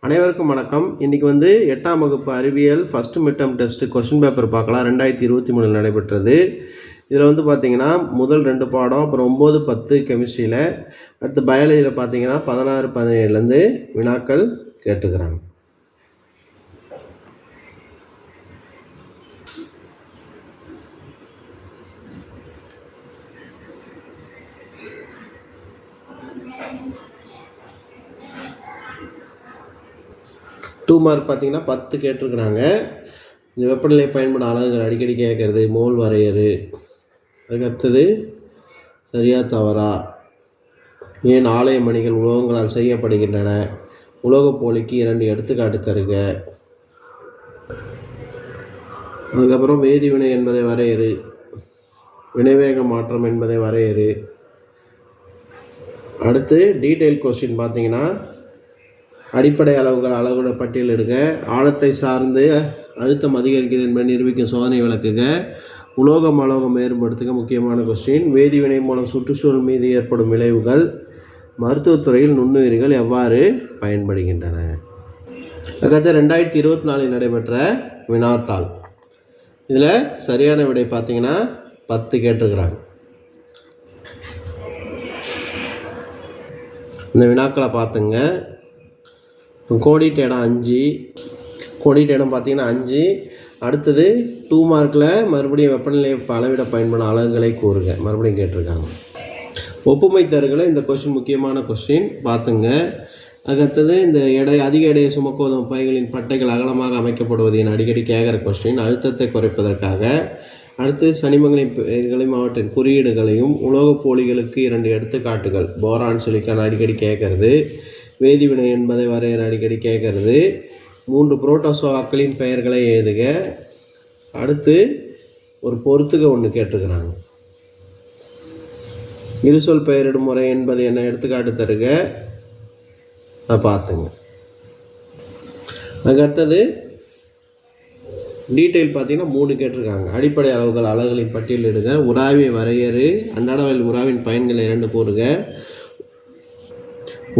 அனைவருக்கும் வணக்கம். இன்றைக்கி 8ஆம் வகுப்பு அறிவியல் first mid term test question paper பார்க்கலாம். 2023 நடைபெற்றது. இதில் பார்த்தீங்கன்னா முதல் 2 பாடம், அப்புறம் 9, 10 கெமிஸ்ட்ரியில், அடுத்து பயாலஜியில் பார்த்தீங்கன்னா 16, 17லேருந்து வினாக்கள் கேட்டுக்கிறாங்க. டூ மார்க் பார்த்தீங்கன்னா 10 கேட்டிருக்கிறாங்க. இந்த வெப்பநிலை பயன்படும் அலகுகள் அடிக்கடி கேட்கறது, மோல் வரையறு, அதுக்கடுத்தது சரியா தவறா, ஏன் ஆலய மணிகள் உலோகங்களால் செய்யப்படுகின்றன, உலோகப் போலிக்கு 2 எடுத்துக்காட்டு தருக, அதுக்கப்புறம் வேதிவினை என்பதை வரையறு, வினைவேக மாற்றம் என்பதை வரையறு. அடுத்து டீட்டெயில் கொஸ்டின் பார்த்தீங்கன்னா அடிப்படை அளவுகள் அளவுகளை பட்டியலிடுக, ஆழத்தை சார்ந்து அழுத்தம் அதிகரிக்கிறது என்பதை நிரூபிக்கும் சோதனை விளக்குக, உலோகம் அலோகம் வேறுபடுத்துக முக்கியமான கொஸ்டின், வேதிவினை மூலம் சுற்றுச்சூழல் மீது ஏற்படும் விளைவுகள், மருத்துவத்துறையில் நுண்ணுயிரிகள் எவ்வாறு பயன்படுகின்றன. அதுக்கடுத்து 2024 நடைபெற்ற வினாத்தாள். இதில் சரியான விடை பார்த்தீங்கன்னா 10 கேட்டிருக்கிறாங்க. இந்த வினாக்களை பார்த்துங்க. கோடிட்ட இடம் 5, கோடிட்ட இடம் பார்த்தீங்கன்னா 5. அடுத்தது 2 மார்க்கில் மறுபடியும் வெப்பநிலை அளவிட பயன்படும் அலகுகளை கூறுக, மறுபடியும் கேட்டிருக்காங்க. ஒப்புமை தருகளை இந்த கொஸ்டின் முக்கியமான கொஸ்டின் பார்த்துங்க. அதுக்கடுத்தது இந்த அதிக எடையை சுமக்குவதும் பைகளின் பட்டைகள் அகலமாக அமைக்கப்படுவது என அடிக்கடி கேட்குற கொஸ்டின், அழுத்தத்தை குறைப்பதற்காக. அடுத்து சனிமங்களின் பெயர்களையும் அவற்றின் குறியீடுகளையும், உலோகப் போலிகளுக்கு 2 எடுத்துக்காட்டுகள், போரான் சிலிக்கான் அடிக்கடி கேட்கறது, வேதிவினை என்பதை வரையறை அடிக்கடி கேட்கறது, 3 புரோட்டோசோவாக்களின் பெயர்களை எழுதுக. அடுத்து ஒரு பொறுத்துக ஒன்று கேட்டிருக்கிறாங்க. இருசொல் பெயரிடும் முறை என்பது என்ன எடுத்துக்காட்டு தருக, அதை பார்த்துங்க. அதுக்கடுத்தது டீட்டெயில் பார்த்தீங்கன்னா 3 கேட்டிருக்காங்க. அடிப்படை அளவுகள் அலகுகளின் பட்டியலிடுக, உராய்வை வரையறு, அன்றாட வயல் உராவின் பயன்களை 2 கூறுக,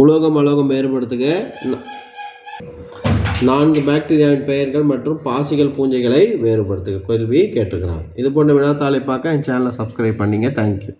உலோகம் அலோகம் வேறுபடுத்துக, 4 பாக்டீரியாவின் பெயர்கள் மற்றும் பாசிகள் பூஞ்சைகளை வேறுபடுத்துக கேள்வி கேட்டிருக்கிறாங்க. இது போன்ற வினாத்தாளை பார்க்க என் சேனலை சப்ஸ்கிரைப் பண்ணிங்க. தேங்க்யூ.